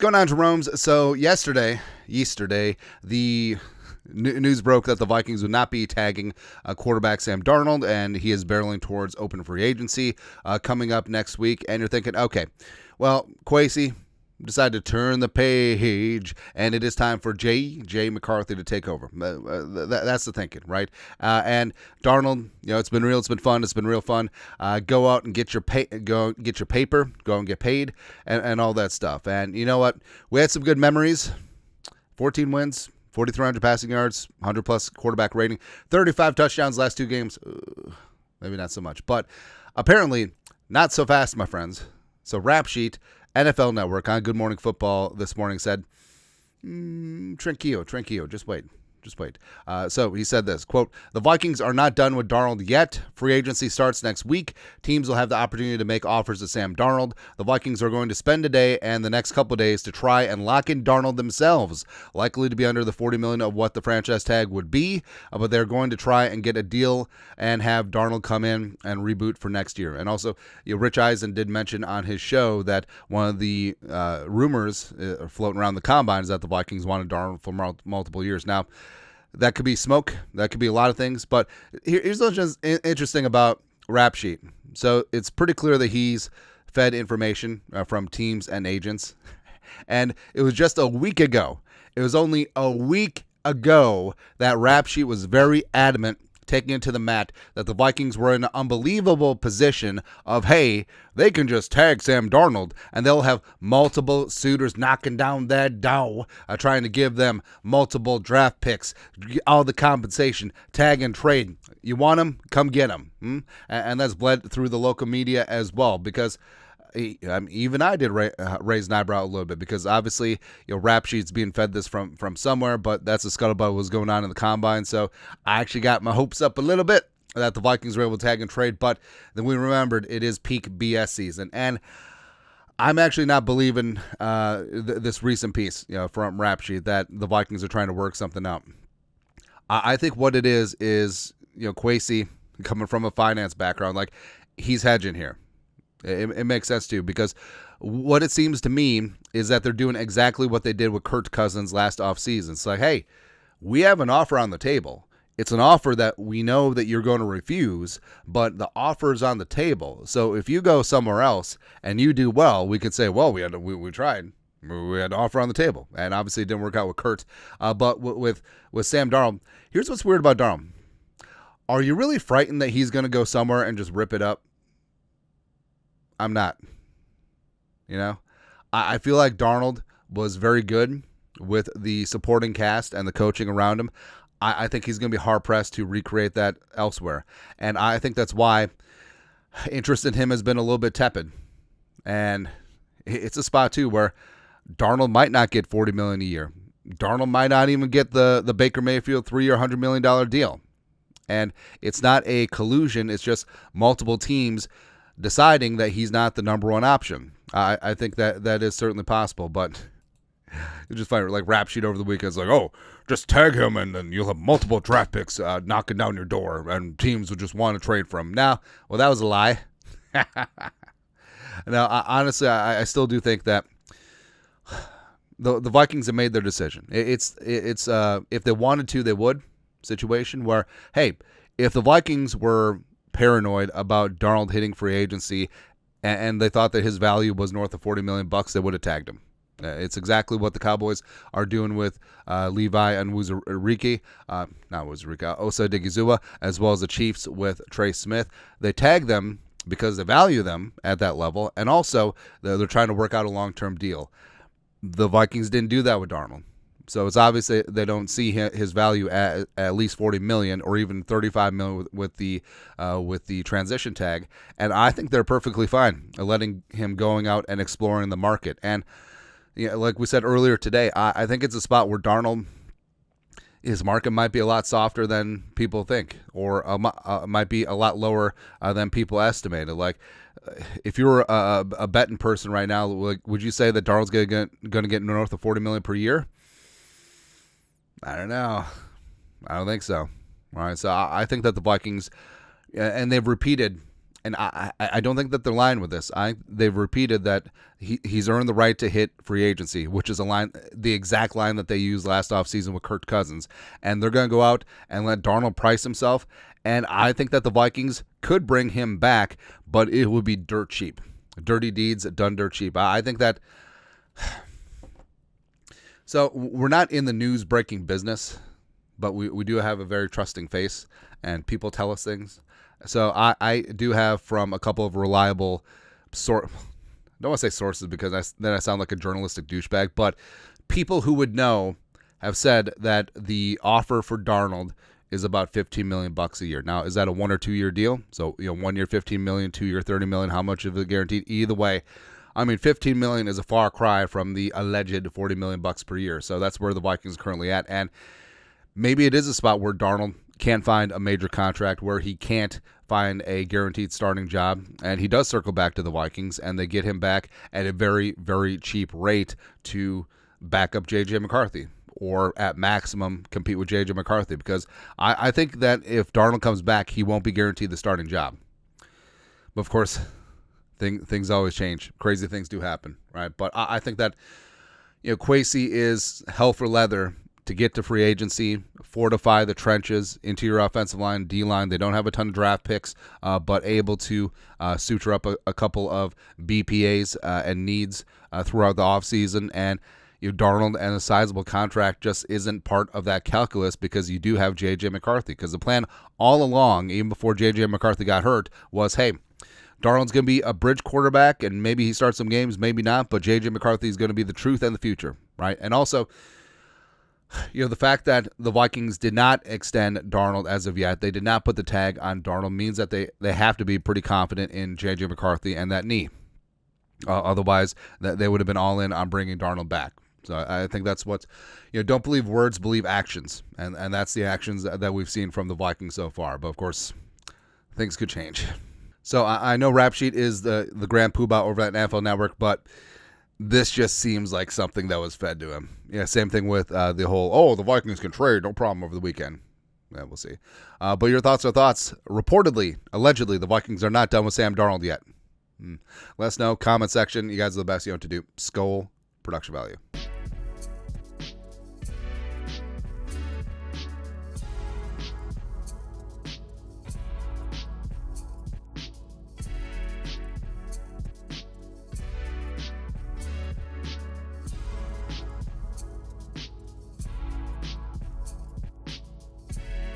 going on, Jerome's? So yesterday, the news broke that the Vikings would not be tagging quarterback Sam Darnold, and he is barreling towards open free agency coming up next week. And you're thinking, okay, well, Kwesi decided to turn the page, and it is time for J. McCarthy to take over. That's the thinking, right? And Darnold, it's been real, it's been fun, it's been real fun. Go out and get your paper, go and get paid, and all that stuff. And you know what? We had some good memories. 14 wins, 4,300 passing yards, 100-plus quarterback rating, 35 touchdowns last two games. Maybe not so much, but apparently not so fast, my friends. So Rapsheet NFL Network on Good Morning Football this morning said, tranquillo, just wait. So he said this, quote, "The Vikings are not done with Darnold yet. Free agency starts next week. Teams will have the opportunity to make offers to Sam Darnold. The Vikings are going to spend today and the next couple of days to try and lock in Darnold themselves, likely to be under the $40 million of what the franchise tag would be, but they're going to try and get a deal and have Darnold come in and reboot for next year." And also, Rich Eisen did mention on his show that one of the rumors floating around the combine is that the Vikings wanted Darnold for multiple years. Now, that could be smoke. That could be a lot of things. But here's what's just interesting about Rapsheet. So it's pretty clear that he's fed information from teams and agents. And it was just a week ago. It was only a week ago that Rapsheet was very adamant, taking it to the mat, that the Vikings were in an unbelievable position of, hey, they can just tag Sam Darnold and they'll have multiple suitors knocking down that door, trying to give them multiple draft picks, all the compensation, tag and trade. You want them? Come get them. And that's bled through the local media as well, because even I did raise an eyebrow a little bit, because obviously, Rapsheet's being fed this from somewhere, but that's the scuttlebutt was going on in the combine. So I actually got my hopes up a little bit that the Vikings were able to tag and trade, but then we remembered it is peak BS season. And I'm actually not believing this recent piece from Rapsheet that the Vikings are trying to work something out. I think what it is Kwesi, coming from a finance background, like, he's hedging here. It makes sense too, because what it seems to me is that they're doing exactly what they did with Kirk Cousins last offseason. It's like, hey, we have an offer on the table. It's an offer that we know that you're going to refuse, but the offer is on the table. So if you go somewhere else and you do well, we could say, well, we tried. We had an offer on the table. And obviously it didn't work out with Kurt. But with Sam Darnold, here's what's weird about Darnold. Are you really frightened that he's going to go somewhere and just rip it up? I'm not. I feel like Darnold was very good with the supporting cast and the coaching around him. I think he's going to be hard-pressed to recreate that elsewhere. And I think that's why interest in him has been a little bit tepid. And it's a spot, too, where Darnold might not get $40 million a year. Darnold might not even get the Baker Mayfield $3 or $100 million deal. And it's not a collusion. It's just multiple teams deciding that he's not the number one option. I think that is certainly possible, but you just find like Rapsheet over the weekend is like, oh, just tag him and then you'll have multiple draft picks knocking down your door and teams will just want to trade for him. Now, well, that was a lie. Now, honestly, I still do think that the Vikings have made their decision. It's if they wanted to, they would situation where, hey, if the Vikings were paranoid about Darnold hitting free agency and they thought that his value was north of $40 million, they would have tagged him. It's exactly what the Cowboys are doing with Levi and Osa Odighizuwa, as well as the Chiefs with Trey Smith. They tag them because they value them at that level, and also they're trying to work out a long-term deal. The Vikings didn't do that with Darnold. So it's obvious they don't see his value at least $40 million or even $35 million with the transition tag, and I think they're perfectly fine letting him going out and exploring the market. And like we said earlier today, I think it's a spot where Darnold, his market might be a lot softer than people think, or might be a lot lower than people estimated. Like, if you were a betting person right now, would you say that Darnold's going to get north of $40 million per year? I don't know. I don't think so. All right, so I think that the Vikings, and they've repeated And I don't think that they're lying with this. They've repeated that he's earned the right to hit free agency, which is the exact line that they used last offseason with Kirk Cousins. And they're going to go out and let Darnold price himself. And I think that the Vikings could bring him back, but it would be dirt cheap. Dirty deeds done dirt cheap. I think that. So we're not in the news breaking business, but we do have a very trusting face, and people tell us things. So I do have from a couple of reliable I don't want to say sources because then I sound like a journalistic douchebag, but people who would know have said that the offer for Darnold is about $15 million a year. Now, is that a 1 or 2 year deal? So, 1 year $15 million, 2 year $30 million. How much of it guaranteed? Either way, I mean, $15 million is a far cry from the alleged $40 million per year. So that's where the Vikings are currently at, and maybe it is a spot where Darnold can't find a major contract, where he can't find a guaranteed starting job, and he does circle back to the Vikings, and they get him back at a very, very cheap rate to back up J.J. McCarthy, or at maximum compete with J.J. McCarthy, because I think that if Darnold comes back, he won't be guaranteed the starting job. But of course, things always change. Crazy things do happen, right? But I think that Kwesi is hell for leather to get to free agency, fortify the trenches, interior offensive line, D-line. They don't have a ton of draft picks, but able to suture up a couple of BPAs and needs throughout the offseason. And Darnold and a sizable contract just isn't part of that calculus, because you do have J.J. McCarthy. Because the plan all along, even before J.J. McCarthy got hurt, was, hey, Darnold's going to be a bridge quarterback, and maybe he starts some games, maybe not, but J.J. McCarthy is going to be the truth and the future, right? And also, the fact that the Vikings did not extend Darnold as of yet, they did not put the tag on Darnold, means that they have to be pretty confident in J.J. McCarthy and that knee. Otherwise, they would have been all in on bringing Darnold back. So I think that's what, don't believe words, believe actions. And that's the actions that we've seen from the Vikings so far. But of course, things could change. So I know Rapsheet is the grand poobah over at NFL Network, but this just seems like something that was fed to him. Yeah, same thing with the whole, the Vikings can trade, no problem over the weekend. Yeah, we'll see. But your thoughts are thoughts. Reportedly, allegedly, the Vikings are not done with Sam Darnold yet. Let us know. Comment section. You guys are the best. You know what to do. Skol. Production value.